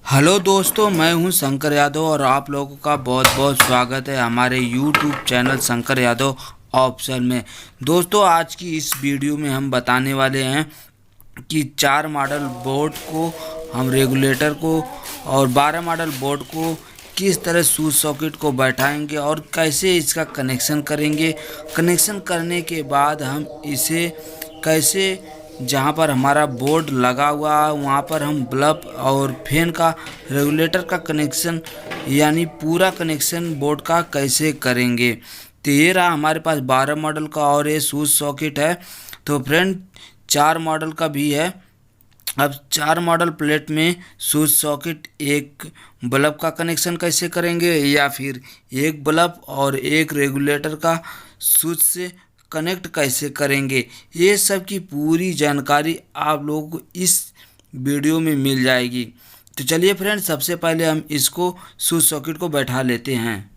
Hello दोस्तों, मैं हूं शंकर यादव और आप लोगों का बहुत बहुत स्वागत है हमारे YouTube channel Shankar Yadav option में। दोस्तों, आज की इस वीडियो में हम बताने वाले हैं कि 4 मॉडल बोर्ड को हम रेगुलेटर को और 12 मॉडल बोर्ड को किस तरह स्विच सॉकेट को बैठाएंगे और कैसे इसका कनेक्शन करेंगे। कनेक्शन करने के बाद हम इसे कैसे जहाँ पर हमारा बोर्ड लगा हुआ है वहाँ पर हम बल्ब और फैन का रेगुलेटर का कनेक्शन यानी पूरा कनेक्शन बोर्ड का कैसे करेंगे। तो ये रहा हमारे पास 12 मॉडल का और ये स्विच सॉकेट है। तो फ्रेंड 4 मॉडल का भी है। अब 4 मॉडल प्लेट में स्विच सॉकेट एक बल्ब का कनेक्शन कैसे करेंगे या फिर एक बल्ब और एक रेगुलेटर का स्विच से कनेक्ट कैसे करेंगे, ये सब की पूरी जानकारी आप लोगों को इस वीडियो में मिल जाएगी। तो चलिए फ्रेंड, सबसे पहले हम इसको स्विच सॉकेट को बैठा लेते हैं।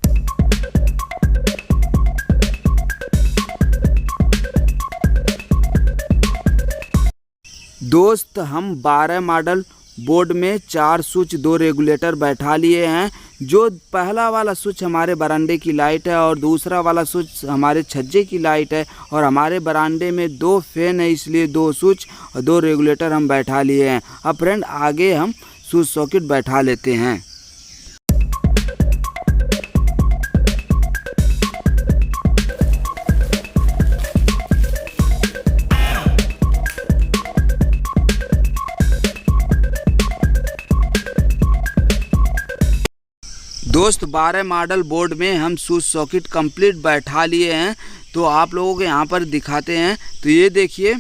दोस्त, हम 12 मॉडल बोर्ड में 4 स्विच 2 रेगुलेटर बैठा लिए हैं। जो पहला वाला स्विच हमारे बरामदे की लाइट है और दूसरा वाला स्विच हमारे छज्जे की लाइट है और हमारे बरामदे में 2 फैन है, इसलिए 2 स्विच और 2 रेगुलेटर हम बैठा लिए हैं। अब फ्रेंड आगे हम स्विच सॉकेट बैठा लेते हैं। दोस्त, 12 मॉडल बोर्ड में हम स्विच सॉकेट कंप्लीट बैठा लिए हैं। तो आप लोगों को यहाँ पर दिखाते हैं। तो ये देखिए,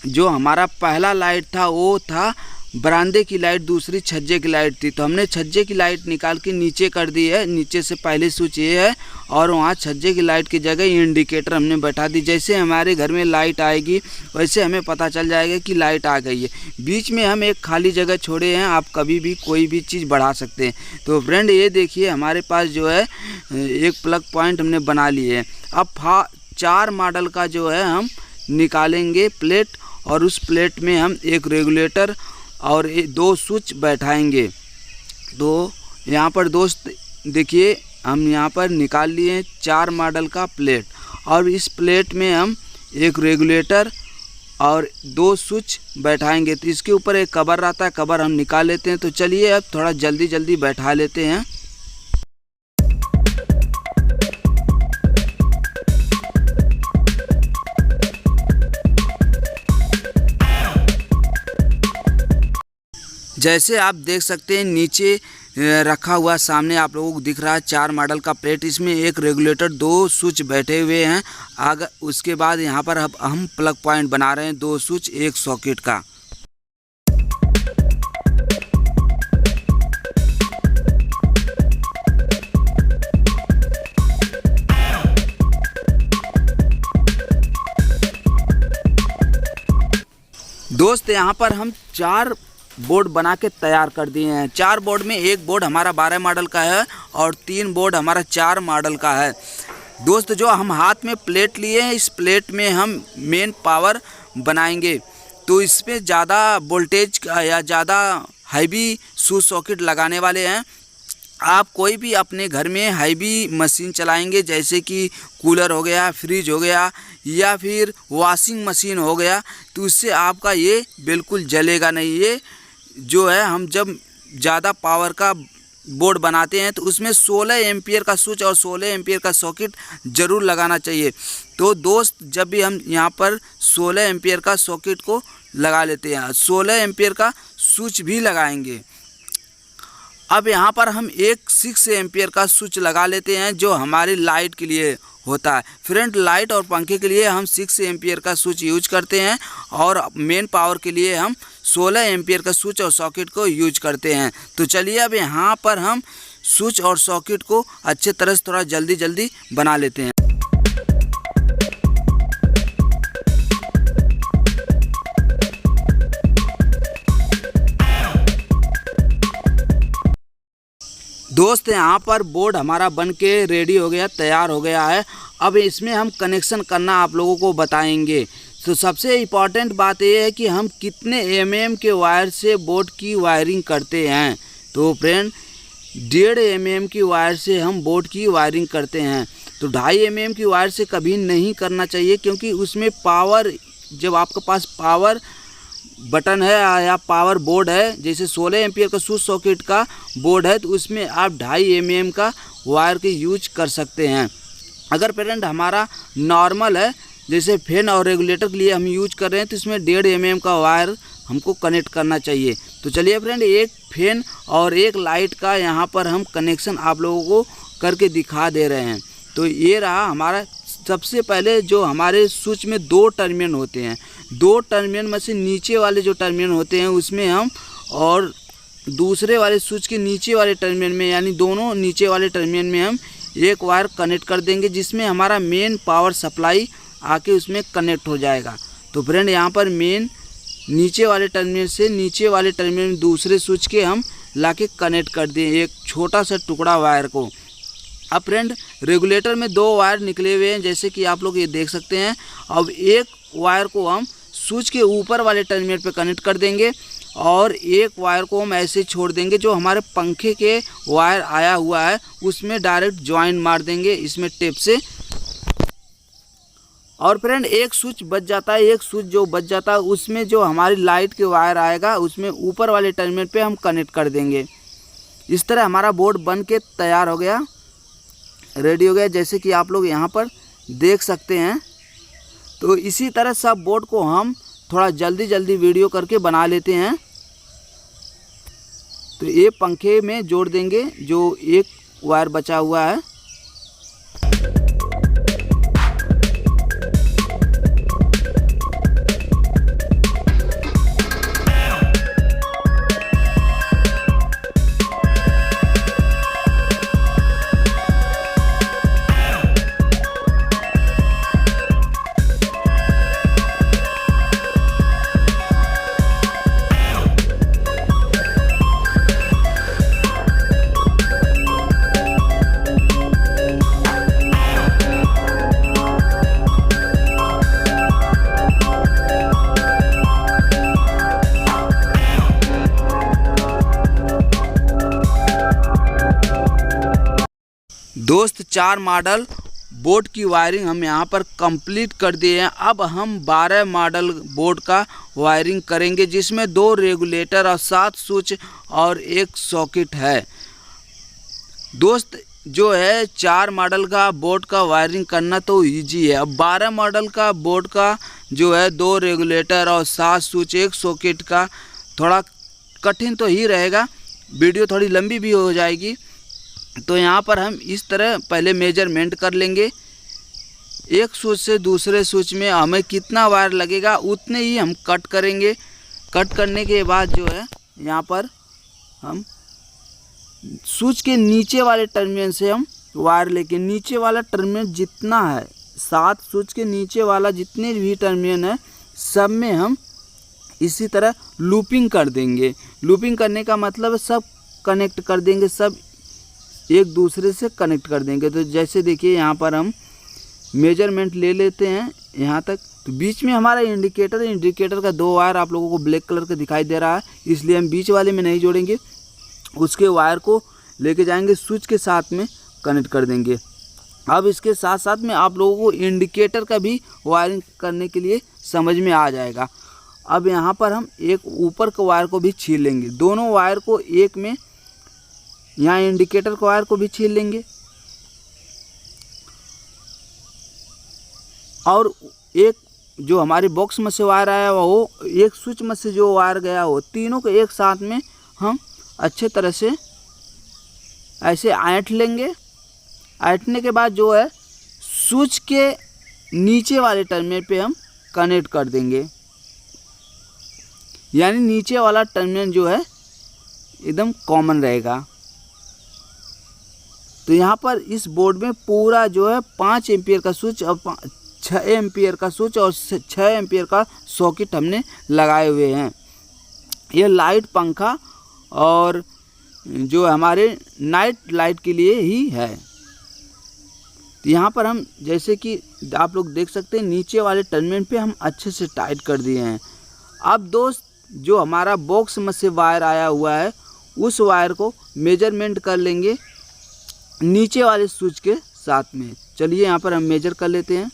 जो हमारा पहला लाइट था वो था बरामदे की लाइट, दूसरी छज्जे की लाइट थी। तो हमने छज्जे की लाइट निकाल के नीचे कर दी है। नीचे से पहले स्विच ये है और वहाँ छज्जे की लाइट की जगह इंडिकेटर हमने बैठा दी। जैसे हमारे घर में लाइट आएगी वैसे हमें पता चल जाएगा कि लाइट आ गई है। बीच में हम एक खाली जगह छोड़े हैं, आप कभी भी कोई भी चीज़ बढ़ा सकते हैं। तो फ्रेंड ये देखिए, हमारे पास जो है एक प्लग पॉइंट हमने बना लिए है। अब 4 मॉडल का जो है हम निकालेंगे प्लेट और उस प्लेट में हम एक रेगुलेटर और 2 स्विच बैठाएंगे। तो यहाँ पर दोस्त देखिए, हम यहाँ पर निकाल लिए 4 मॉडल का प्लेट और इस प्लेट में हम एक रेगुलेटर और 2 स्विच बैठाएंगे। तो इसके ऊपर एक कवर रहता है, कवर हम निकाल लेते हैं। तो चलिए अब थोड़ा जल्दी जल्दी बैठा लेते हैं। जैसे आप देख सकते हैं नीचे रखा हुआ सामने आप लोगों को दिख रहा है 4 मॉडल का प्लेट। इसमें एक रेगुलेटर 2 स्विच बैठे हुए हैं। आगे उसके बाद यहाँ पर अब हम प्लग पॉइंट बना रहे हैं 2 स्विच 1 सॉकेट का। दोस्त, यहाँ पर हम 4 बोर्ड बना के तैयार कर दिए हैं। 4 बोर्ड में एक बोर्ड हमारा 12 मॉडल का है और 3 बोर्ड हमारा 4 मॉडल का है। दोस्त, जो हम हाथ में प्लेट लिए हैं, इस प्लेट में हम मेन पावर बनाएंगे। तो इसमें ज़्यादा वोल्टेज या ज़्यादा हैवी स्विच सॉकेट लगाने वाले हैं। आप कोई भी अपने घर में हैवी मशीन चलाएंगे, जैसे कि कूलर हो गया, फ्रिज हो गया या फिर वॉशिंग मशीन हो गया, तो उससे आपका ये बिल्कुल जलेगा नहीं। ये जो है, हम जब ज़्यादा पावर का बोर्ड बनाते हैं तो उसमें 16 एम्पियर का स्विच और 16 एम्पियर का सॉकेट ज़रूर लगाना चाहिए। तो दोस्त, जब भी हम यहाँ पर 16 एम्पियर का सॉकेट को लगा लेते हैं, 16 एम्पियर का स्विच भी लगाएंगे। अब यहाँ पर हम एक 6 एम्पियर का स्विच लगा लेते हैं जो हमारी लाइट के लिए होता है। फ्रंट लाइट और पंखे के लिए हम 6 एम्पियर का स्विच यूज करते हैं और मेन पावर के लिए हम 16 एम्पियर का स्विच और सॉकेट को यूज करते हैं। तो चलिए अब यहाँ पर हम स्विच और सॉकेट को अच्छे तरह से थोड़ा जल्दी जल्दी बना लेते हैं। दोस्त, यहाँ पर बोर्ड हमारा बन के रेडी हो गया, तैयार हो गया है। अब इसमें हम कनेक्शन करना आप लोगों को बताएंगे। तो सबसे इम्पॉर्टेंट बात यह है कि हम कितने mm के वायर से बोर्ड की वायरिंग करते हैं। तो फ्रेंड 1.5 mm की वायर से हम बोर्ड की वायरिंग करते हैं। तो 2.5 mm की वायर से कभी नहीं करना चाहिए, क्योंकि उसमें पावर, जब आपके पास पावर बटन है या पावर बोर्ड है, जैसे 16 एम्पियर का स्विच सॉकेट का बोर्ड है, तो उसमें आप 2.5 mm का वायर के यूज कर सकते हैं। अगर फ्रेंड हमारा नॉर्मल है, जैसे फैन और रेगुलेटर के लिए हम यूज कर रहे हैं, तो इसमें 1.5 mm का वायर हमको कनेक्ट करना चाहिए। तो चलिए फ्रेंड, एक फैन और एक लाइट का यहाँ पर हम कनेक्शन आप लोगों को करके दिखा दे रहे हैं। तो ये रहा हमारा। सबसे पहले जो हमारे स्विच में 2 टर्मिनल होते हैं, 2 टर्मिनल में से नीचे वाले जो टर्मिनल होते हैं उसमें हम, और दूसरे वाले स्विच के नीचे वाले टर्मिनल में, यानी दोनों नीचे वाले टर्मिनल में हम एक वायर कनेक्ट कर देंगे, जिसमें हमारा मेन पावर सप्लाई आके उसमें कनेक्ट हो जाएगा। तो फ्रेंड यहाँ पर मेन नीचे वाले टर्मिनल से नीचे वाले टर्मिनल में दूसरे स्विच के हम लाके कनेक्ट कर दें एक छोटा सा टुकड़ा वायर को। अब फ्रेंड रेगुलेटर में 2 वायर निकले हुए हैं, जैसे कि आप लोग ये देख सकते हैं। अब एक वायर को हम स्विच के ऊपर वाले टर्मिनल पे कनेक्ट कर देंगे, और एक वायर को हम ऐसे छोड़ देंगे, जो हमारे पंखे के वायर आया हुआ है उसमें डायरेक्ट जॉइन मार देंगे इसमें टेप से। और फ्रेंड एक स्विच बच जाता है, एक स्विच जो बच जाता है उसमें जो हमारी लाइट के वायर आएगा उसमें ऊपर वाले टर्मिनल पे हम कनेक्ट कर देंगे। इस तरह हमारा बोर्ड बन के तैयार हो गया, रेडी हो गया, जैसे कि आप लोग यहाँ पर देख सकते हैं। तो इसी तरह सब बोर्ड को हम थोड़ा जल्दी वीडियो करके बना लेते हैं। तो ये पंखे में जोड़ देंगे जो एक वायर बचा हुआ है। दोस्त 4 मॉडल बोर्ड की वायरिंग हम यहाँ पर कंप्लीट कर दिए हैं। अब हम 12 मॉडल बोर्ड का वायरिंग करेंगे, जिसमें 2 रेगुलेटर और 7 स्विच और 1 सॉकेट है। दोस्त जो है 4 मॉडल का बोर्ड का वायरिंग करना तो इजी है। अब 12 मॉडल का बोर्ड का जो है 2 रेगुलेटर और 7 स्विच 1 सॉकेट का थोड़ा कठिन तो ही रहेगा, वीडियो थोड़ी लंबी भी हो जाएगी। तो यहाँ पर हम इस तरह पहले मेजरमेंट कर लेंगे, एक स्विच से दूसरे स्विच में हमें कितना वायर लगेगा उतने ही हम कट करेंगे। कट करने के बाद जो है यहाँ पर हम स्विच के नीचे वाले टर्मिनल से हम वायर लेके, नीचे वाला टर्मिनल जितना है 7 स्विच के नीचे वाला जितने भी टर्मिनल है सब में हम इसी तरह लूपिंग कर देंगे। लूपिंग करने का मतलब सब कनेक्ट कर देंगे, सब एक दूसरे से कनेक्ट कर देंगे। तो जैसे देखिए यहाँ पर हम मेजरमेंट ले लेते हैं यहाँ तक। तो बीच में हमारा इंडिकेटर है, इंडिकेटर का 2 वायर आप लोगों को ब्लैक कलर का दिखाई दे रहा है, इसलिए हम बीच वाले में नहीं जोड़ेंगे, उसके वायर को लेके जाएंगे स्विच के साथ में कनेक्ट कर देंगे। अब इसके साथ साथ में आप लोगों को इंडिकेटर का भी वायरिंग करने के लिए समझ में आ जाएगा। अब यहाँ पर हम एक ऊपर के वायर को भी छील लेंगे, दोनों वायर को एक में, यहाँ इंडिकेटर के वायर को भी छील लेंगे, और एक जो हमारे बॉक्स में से वायर आया हुआ हो, एक स्विच में से जो वायर गया हो, तीनों को एक साथ में हम अच्छे तरह से ऐसे ऐंठ लेंगे। ऐंठने के बाद जो है स्विच के नीचे वाले टर्मिनल पे हम कनेक्ट कर देंगे, यानी नीचे वाला टर्मिनल जो है एकदम कॉमन रहेगा। तो यहाँ पर इस बोर्ड में पूरा जो है 5 एम्पियर का स्विच और 6 एम्पियर का स्विच और 6 एम्पियर का सॉकेट हमने लगाए हुए हैं। ये लाइट पंखा और जो हमारे नाइट लाइट के लिए ही है। तो यहाँ पर हम जैसे कि आप लोग देख सकते हैं नीचे वाले टर्मिनल पे हम अच्छे से टाइट कर दिए हैं। अब दोस्त जो हमारा बॉक्स में से वायर आया हुआ है उस वायर को मेजरमेंट कर लेंगे नीचे वाले स्विच के साथ में। चलिए यहाँ पर हम मेजर कर लेते हैं।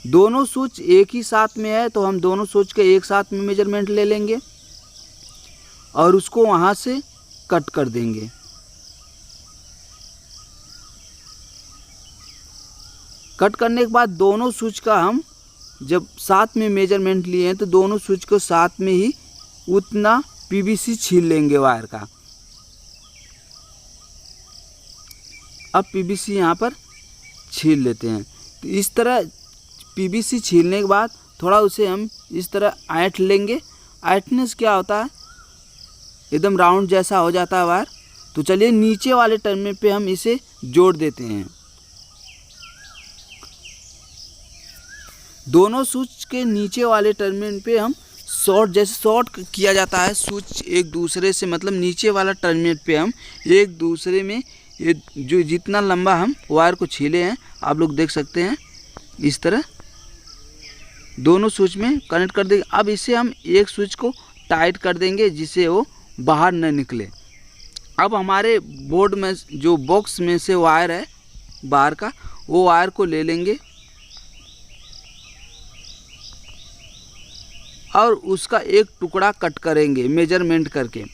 दोनों स्विच एक ही साथ में है तो हम दोनों स्विच के एक साथ में मेजरमेंट ले लेंगे और उसको वहाँ से कट कर देंगे। कट करने के बाद दोनों स्विच का हम जब साथ में मेजरमेंट लिए हैं तो दोनों स्विच को साथ में ही उतना पीवीसी छील लेंगे वायर का। अब पीवीसी यहाँ पर छील लेते हैं। तो इस तरह पीवीसी छीलने के बाद थोड़ा उसे हम इस तरह ऐंठ लेंगे। ऐंठने से क्या होता है, एकदम राउंड जैसा हो जाता है वायर। तो चलिए नीचे वाले टर्मिनल पे हम इसे जोड़ देते हैं। दोनों स्विच के नीचे वाले टर्मिनल पे हम शॉर्ट, जैसे शॉर्ट किया जाता है स्विच एक दूसरे से, मतलब नीचे वाला टर्मिनल पे हम एक दूसरे में ये जो जितना लंबा हम वायर को छीले हैं आप लोग देख सकते हैं, इस तरह दोनों स्विच में कनेक्ट कर देंगे। अब इसे हम एक स्विच को टाइट कर देंगे जिससे वो बाहर न निकले। अब हमारे बोर्ड में जो बॉक्स में से वायर है बाहर का, वो वायर को ले लेंगे और उसका एक टुकड़ा कट करेंगे मेजरमेंट करके।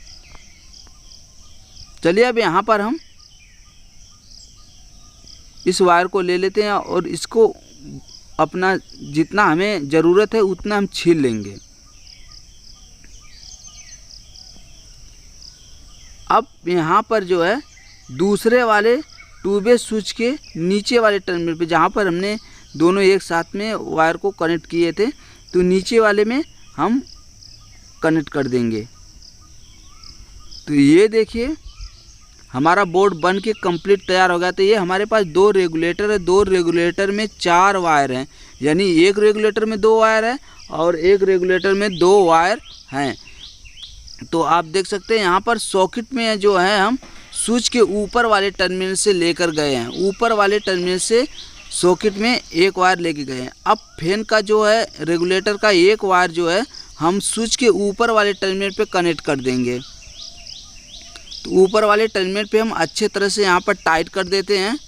चलिए अब यहाँ पर हम इस वायर को ले लेते हैं और इसको अपना जितना हमें ज़रूरत है उतना हम छील लेंगे। अब यहाँ पर जो है दूसरे वाले 2 वे स्विच के नीचे वाले टर्मिनल पे जहाँ पर हमने दोनों एक साथ में वायर को कनेक्ट किए थे, तो नीचे वाले में हम कनेक्ट कर देंगे। तो ये देखिए हमारा बोर्ड बन के कंप्लीट तैयार हो गया। तो ये हमारे पास 2 रेगुलेटर है, 2 रेगुलेटर में 4 वायर हैं, यानी एक रेगुलेटर में 2 वायर है और एक रेगुलेटर में 2 वायर हैं। तो आप देख सकते हैं यहाँ पर सॉकेट में जो है हम स्विच के ऊपर वाले टर्मिनल से लेकर गए हैं, ऊपर वाले टर्मिनल से सॉकेट में एक वायर लेके गए हैं। अब फैन का जो है रेगुलेटर का एक वायर जो है हम स्विच के ऊपर वाले टर्मिनल पे कनेक्ट कर देंगे। तो ऊपर वाले टर्मिनल पे हम अच्छे तरह से यहाँ पर टाइट कर देते हैं।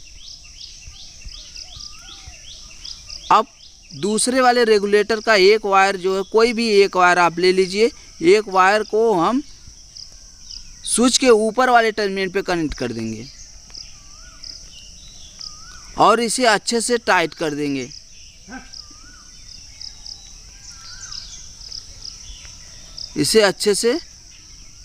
अब दूसरे वाले रेगुलेटर का एक वायर जो है, कोई भी एक वायर आप ले लीजिए, एक वायर को हम स्विच के ऊपर वाले टर्मिनल पे कनेक्ट कर देंगे और इसे अच्छे से टाइट कर देंगे। इसे अच्छे से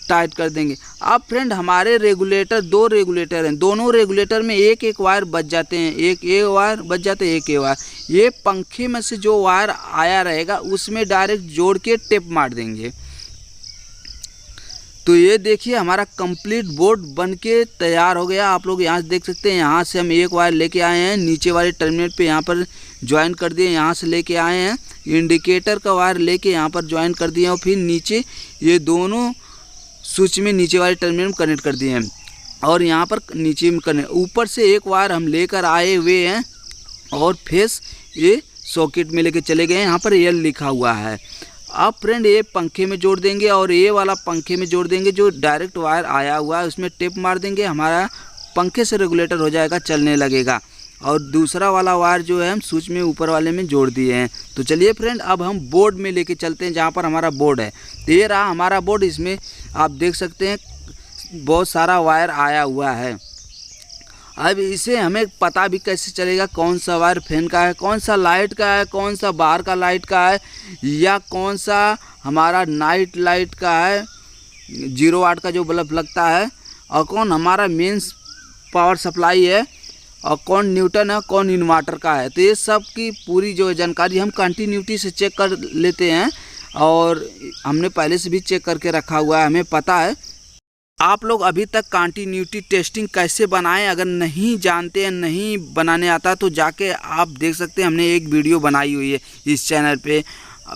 टाइट कर देंगे। अब फ्रेंड हमारे रेगुलेटर 2 रेगुलेटर हैं, दोनों रेगुलेटर में एक एक वायर बच जाते हैं, एक वायर बच जाते हैं, एक वायर। ये पंखे में से जो वायर आया रहेगा उसमें डायरेक्ट जोड़ के टेप मार देंगे। तो ये देखिए हमारा कंप्लीट बोर्ड बनके तैयार हो गया। आप लोग यहाँ से देख सकते हैं, यहाँ से हम एक वायर लेके आए हैं, नीचे वाले टर्मिनल पे यहाँ पर ज्वाइन कर दिए, यहाँ से लेके आए हैं इंडिकेटर का वायर लेके यहाँ पर ज्वाइन कर दिए और फिर नीचे ये दोनों स्विच में नीचे वाले टर्मिनल में कनेक्ट कर दिए हैं और यहाँ पर नीचे में कनेक्ट, ऊपर से एक वायर हम लेकर आए हुए हैं और फेस ये सॉकेट में लेके चले गए हैं। यहाँ पर एल लिखा हुआ है। अब फ्रेंड ये पंखे में जोड़ देंगे और ये वाला पंखे में जोड़ देंगे, जो डायरेक्ट वायर आया हुआ है उसमें टेप मार देंगे, हमारा पंखे से रेगुलेटर हो जाएगा, चलने लगेगा। और दूसरा वाला वायर जो है हम स्विच में ऊपर वाले में जोड़ दिए हैं। तो चलिए फ्रेंड अब हम बोर्ड में लेके चलते हैं जहाँ पर हमारा बोर्ड है। तो ये रहा हमारा बोर्ड, इसमें आप देख सकते हैं बहुत सारा वायर आया हुआ है। अब इसे हमें पता भी कैसे चलेगा कौन सा वायर फैन का है, कौन सा लाइट का है, कौन सा बाहर का लाइट का है, या कौन सा हमारा नाइट लाइट का है 0 वाट का जो बल्ब लगता है, और कौन हमारा मेंस पावर सप्लाई है, और कौन न्यूटन है, कौन इन्वर्टर का है। तो ये सब की पूरी जो जानकारी हम कंटिन्यूटी से चेक कर लेते हैं और हमने पहले से भी चेक करके रखा हुआ है, हमें पता है। आप लोग अभी तक कंटिन्यूटी टेस्टिंग कैसे बनाएं अगर नहीं जानते हैं, नहीं बनाने आता, तो जाके आप देख सकते हैं, हमने एक वीडियो बनाई हुई है इस चैनल पे,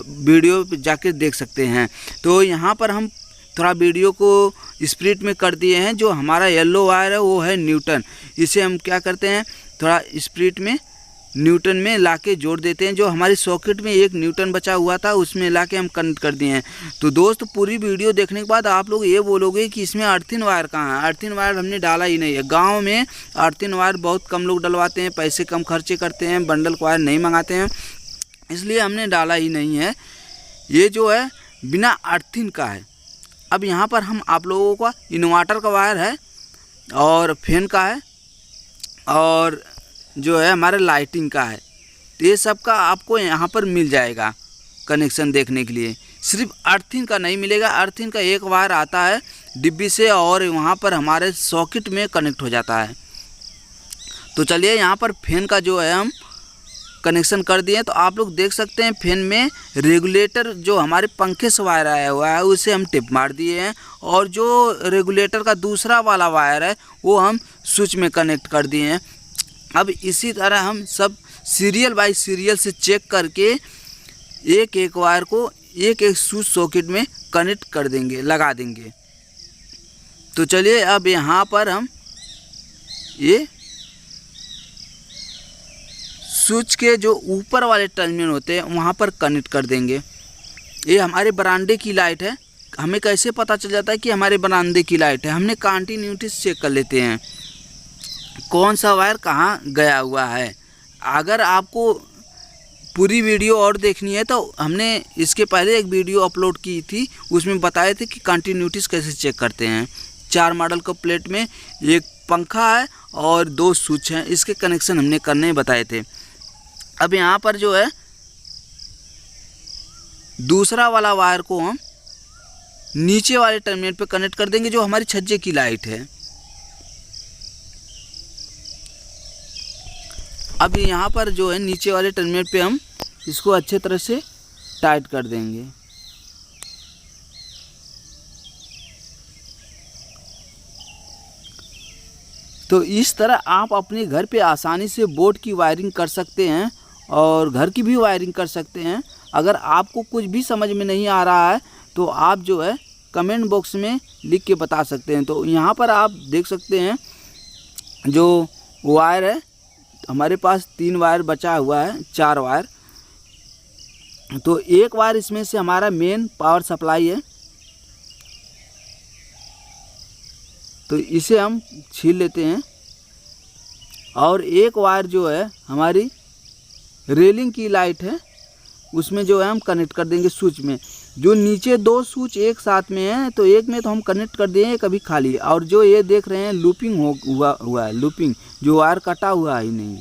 वीडियो पे जाके देख सकते हैं। तो यहाँ पर हम थोड़ा वीडियो को स्प्लिट में कर दिए हैं। जो हमारा येलो वायर है वो है न्यूटन, इसे हम क्या करते हैं थोड़ा स्प्लिट में न्यूटन में लाके जोड़ देते हैं। जो हमारी सॉकेट में 1 न्यूटन बचा हुआ था उसमें लाके हम कनेक्ट कर दिए हैं। तो दोस्त पूरी वीडियो देखने के बाद आप लोग ये बोलोगे कि इसमें अर्थिंग वायर कहाँ है। अर्थिंग वायर हमने डाला ही नहीं है। गांव में अर्थिंग वायर बहुत कम लोग डलवाते हैं, पैसे कम खर्चे करते हैं, बंडल वायर नहीं मंगाते हैं, इसलिए हमने डाला ही नहीं है। ये जो है बिना अर्थिंग का है। अब यहाँ पर हम आप लोगों का इन्वर्टर का वायर है और फैन का है और जो है हमारे लाइटिंग का है। तो ये सब का आपको यहाँ पर मिल जाएगा कनेक्शन देखने के लिए। सिर्फ अर्थिंग का नहीं मिलेगा। अर्थिंग का एक वायर आता है डिब्बी से और वहाँ पर हमारे सॉकेट में कनेक्ट हो जाता है। तो चलिए यहाँ पर फैन का जो है हम कनेक्शन कर दिए। तो आप लोग देख सकते हैं फैन में रेगुलेटर जो हमारे पंखे से वायर आया हुआ है उसे हम टिप मार दिए हैं और जो रेगुलेटर का दूसरा वाला वायर है वो हम स्विच में कनेक्ट कर दिए हैं। अब इसी तरह हम सब सीरियल बाय सीरियल से चेक करके एक एक वायर को एक एक स्विच सॉकेट में कनेक्ट कर देंगे, लगा देंगे। तो चलिए अब यहाँ पर हम ये स्विच के जो ऊपर वाले टर्मिनल होते हैं वहाँ पर कनेक्ट कर देंगे। ये हमारे बरामदे की लाइट है। हमें कैसे पता चल जाता है कि हमारे बरामदे की लाइट है? हमने कंटिन्यूटी चेक कर लेते हैं कौन सा वायर कहाँ गया हुआ है। अगर आपको पूरी वीडियो और देखनी है तो हमने इसके पहले एक वीडियो अपलोड की थी, उसमें बताए थे कि कंटिन्यूटीज कैसे चेक करते हैं। 4 मॉडल का प्लेट में एक पंखा है और 2 स्विच हैं, इसके कनेक्शन हमने करने बताए थे। अब यहाँ पर जो है दूसरा वाला वायर को हम नीचे वाले टर्मिनल पे कनेक्ट कर देंगे जो हमारी छज्जे की लाइट है। अब यहाँ पर जो है नीचे वाले टर्मिनल पे हम इसको अच्छे तरह से टाइट कर देंगे। तो इस तरह आप अपने घर पे आसानी से बोर्ड की वायरिंग कर सकते हैं और घर की भी वायरिंग कर सकते हैं। अगर आपको कुछ भी समझ में नहीं आ रहा है तो आप जो है कमेंट बॉक्स में लिख के बता सकते हैं। तो यहाँ पर आप देख सकते हैं जो वायर है हमारे पास 3 वायर बचा हुआ है, 4 वायर। तो एक वायर इसमें से हमारा मेन पावर सप्लाई है, तो इसे हम छील लेते हैं। और एक वायर जो है हमारी रेलिंग की लाइट है उसमें जो है हम कनेक्ट कर देंगे स्विच में। जो नीचे 2 स्विच एक साथ में है तो एक में तो हम कनेक्ट कर दिए, कभी खाली। और जो ये देख रहे हैं लूपिंग हुआ है, लूपिंग जो वायर कटा हुआ ही नहीं,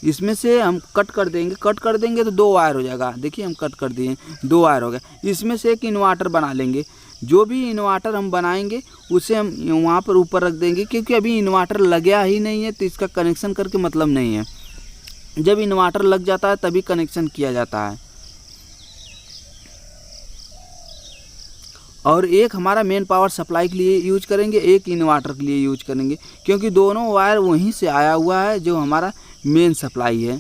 इसमें से हम कट कर देंगे। कट कर देंगे तो 2 वायर हो जाएगा। देखिए हम कट कर दिए, 2 वायर हो गए। इसमें से एक इन्वर्टर बना लेंगे। जो भी इन्वर्टर हम बनाएंगे उसे हम वहाँ पर ऊपर रख देंगे, क्योंकि अभी इन्वर्टर लगा ही नहीं है तो इसका कनेक्शन करके मतलब नहीं है। जब इन्वर्टर लग जाता है तभी कनेक्शन किया जाता है। और एक हमारा मेन पावर सप्लाई के लिए यूज करेंगे, एक इन्वर्टर के लिए यूज करेंगे, क्योंकि दोनों वायर वहीं से आया हुआ है जो हमारा मेन सप्लाई है।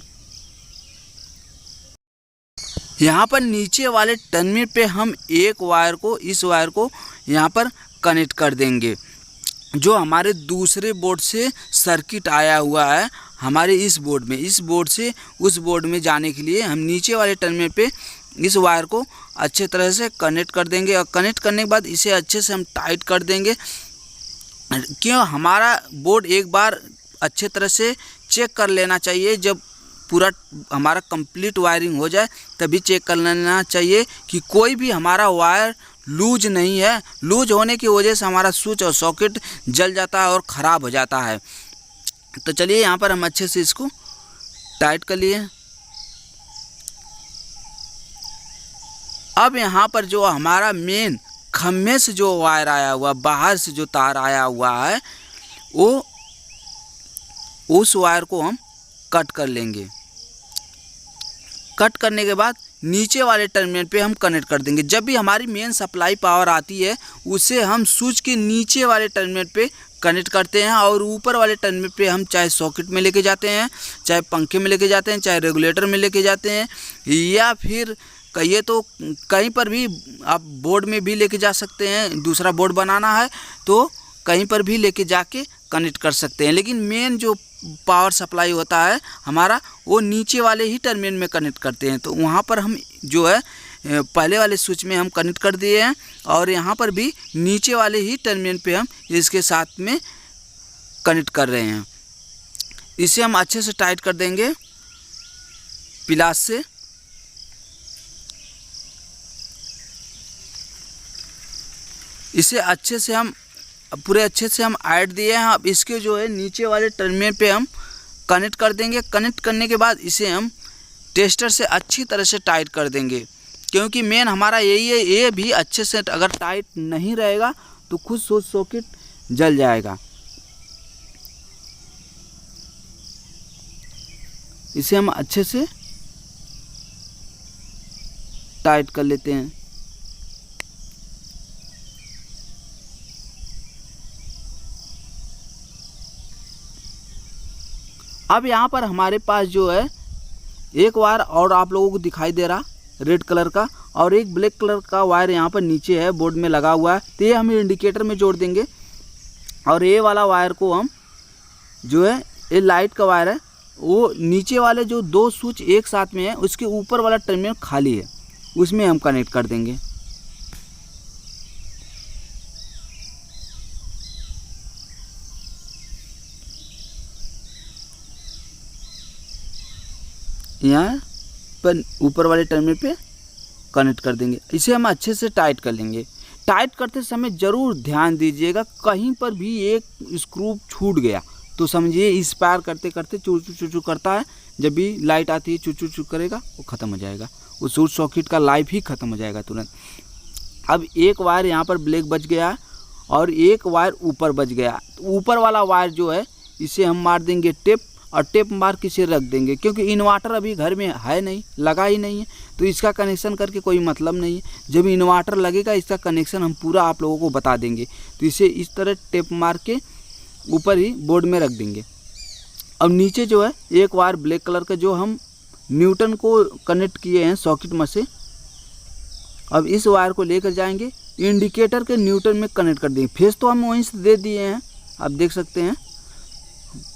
यहाँ पर नीचे वाले टर्मिनल पे हम एक वायर को, इस वायर को यहाँ पर कनेक्ट कर देंगे। जो हमारे दूसरे बोर्ड से सर्किट आया हुआ है हमारे इस बोर्ड में, इस बोर्ड से उस बोर्ड में जाने के लिए हम नीचे वाले टर्मिनल पे इस वायर को अच्छे तरह से कनेक्ट कर देंगे। और कनेक्ट करने के बाद इसे अच्छे से हम टाइट कर देंगे। क्यों? हमारा बोर्ड एक बार अच्छे तरह से चेक कर लेना चाहिए। जब पूरा हमारा कंप्लीट वायरिंग हो जाए तभी चेक कर लेना चाहिए कि कोई भी हमारा वायर लूज नहीं है। लूज होने की वजह से हमारा स्विच और सॉकेट जल जाता है और ख़राब हो जाता है। तो चलिए यहाँ पर हम अच्छे से इसको टाइट कर लिए। अब यहाँ पर जो हमारा मेन खम्भे से जो वायर आया हुआ, बाहर से जो तार आया हुआ है, वो उस वायर को हम कट कर लेंगे। कट करने के बाद नीचे वाले टर्मिनल पे हम कनेक्ट कर देंगे। जब भी हमारी मेन सप्लाई पावर आती है उसे हम स्विच के नीचे वाले टर्मिनल पे कनेक्ट करते हैं और ऊपर वाले टर्मिनल पे हम चाहे सॉकेट में लेके जाते हैं, चाहे पंखे में लेके जाते हैं, चाहे रेगुलेटर में लेके जाते हैं, या फिर कहिए तो कहीं पर भी आप बोर्ड में भी लेके जा सकते हैं। दूसरा बोर्ड बनाना है तो कहीं पर भी लेके जाके कनेक्ट कर सकते हैं। लेकिन मेन जो पावर सप्लाई होता है हमारा, वो नीचे वाले ही टर्मिनल में कनेक्ट करते हैं। तो वहाँ पर हम जो है पहले वाले स्विच में हम कनेक्ट कर दिए हैं, और यहाँ पर भी नीचे वाले ही टर्मिनल पे हम इसके साथ में कनेक्ट कर रहे हैं। इसे हम अच्छे से टाइट कर देंगे पिलास से। इसे अच्छे से हम पूरे अच्छे से हम ऐड दिए हैं। अब इसके जो है नीचे वाले टर्मिनल पे हम कनेक्ट कर देंगे। कनेक्ट करने के बाद इसे हम टेस्टर से अच्छी तरह से टाइट कर देंगे, क्योंकि मेन हमारा यही है। ये भी अच्छे से अगर टाइट नहीं रहेगा तो खुद सॉकेट जल जाएगा। इसे हम अच्छे से टाइट कर लेते हैं। अब यहाँ पर हमारे पास जो है एक वायर और आप लोगों को दिखाई दे रहा रेड कलर का, और एक ब्लैक कलर का वायर यहाँ पर नीचे है बोर्ड में लगा हुआ है। तो ये हम इंडिकेटर में जोड़ देंगे, और ये वाला वायर को हम जो है ये लाइट का वायर है, वो नीचे वाले जो 2 स्विच एक साथ में है उसके ऊपर वाला टर्मिनल खाली है, उसमें हम कनेक्ट कर देंगे। यहाँ पर ऊपर वाले टर्मिनल पे कनेक्ट कर देंगे। इसे हम अच्छे से टाइट कर लेंगे। टाइट करते समय ज़रूर ध्यान दीजिएगा, कहीं पर भी एक स्क्रू छूट गया तो समझिए इंस्पायर करते करते चू चू चू करता है। जब भी लाइट आती है चू चू चू करेगा, वो ख़त्म हो जाएगा, वो शॉर्ट सर्किट का लाइफ ही ख़त्म हो जाएगा तुरंत। अब एक वायर यहाँ पर ब्लैक बच गया और एक वायर ऊपर बच गया। तो ऊपर वाला वायर जो है इसे हम मार देंगे टेप, और टेप मार के इसे रख देंगे, क्योंकि इन्वर्टर अभी घर में है नहीं, लगा ही नहीं है, तो इसका कनेक्शन करके कोई मतलब नहीं है। जब इन्वर्टर लगेगा इसका कनेक्शन हम पूरा आप लोगों को बता देंगे। तो इसे इस तरह टेप मार के ऊपर ही बोर्ड में रख देंगे। अब नीचे जो है एक वायर ब्लैक कलर का जो हम न्यूटन को कनेक्ट किए हैं सॉकेट में से, अब इस वायर को लेकर जाएंगे इंडिकेटर के न्यूटन में कनेक्ट कर देंगे। फेस तो हम वहीं से दे दिए हैं, आप देख सकते हैं,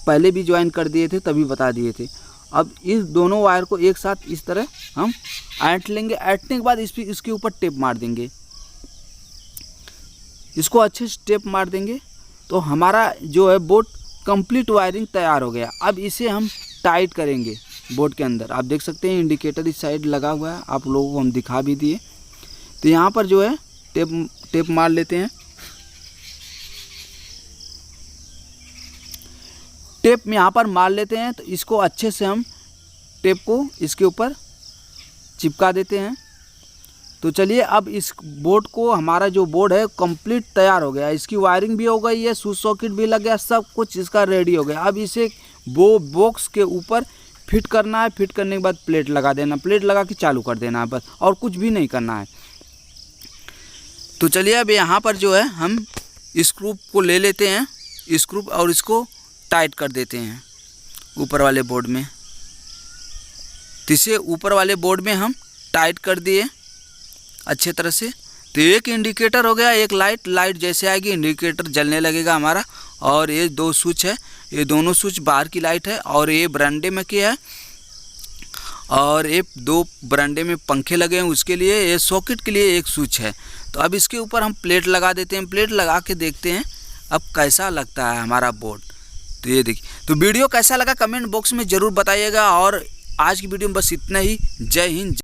पहले भी ज्वाइन कर दिए थे तभी बता दिए थे। अब इस दोनों वायर को एक साथ इस तरह हम ऐंठ लेंगे। ऐंठने के बाद इसके ऊपर टेप मार देंगे, इसको अच्छे से टेप मार देंगे। तो हमारा जो है बोर्ड कंप्लीट वायरिंग तैयार हो गया। अब इसे हम टाइट करेंगे बोर्ड के अंदर। आप देख सकते हैं इंडिकेटर इस साइड लगा हुआ है, आप लोगों को हम दिखा भी दिए। तो यहाँ पर जो है टेप मार लेते हैं। टेप में यहाँ पर मार लेते हैं, तो इसको अच्छे से हम टेप को इसके ऊपर चिपका देते हैं। तो चलिए अब इस बोर्ड को, हमारा जो बोर्ड है कंप्लीट तैयार हो गया। इसकी वायरिंग भी हो गई है, स्विच सॉकेट भी लग गया, सब कुछ इसका रेडी हो गया। अब इसे वो बॉक्स के ऊपर फिट करना है। फिट करने के बाद प्लेट लगा देना, प्लेट लगा के चालू कर देना है बस, और कुछ भी नहीं करना है। तो चलिए अब यहाँ पर जो है हम स्क्रू को ले लेते हैं, स्क्रू, और इसको टाइट कर देते हैं ऊपर वाले बोर्ड में। तो इसे ऊपर वाले बोर्ड में हम टाइट कर दिए अच्छे तरह से। तो एक इंडिकेटर हो गया, एक लाइट जैसे आएगी इंडिकेटर जलने लगेगा हमारा। और ये 2 स्विच है, ये दोनों स्विच बाहर की लाइट है, और ये बरामदे में की है, और ये 2 बरामदे में पंखे लगे हैं उसके लिए, ये सॉकेट के लिए एक स्विच है। तो अब इसके ऊपर हम प्लेट लगा देते हैं। प्लेट लगा के देखते हैं अब कैसा लगता है हमारा बोर्ड। तो ये देखिए। तो वीडियो कैसा लगा कमेंट बॉक्स में ज़रूर बताइएगा, और आज की वीडियो में बस इतना ही। जय हिंद।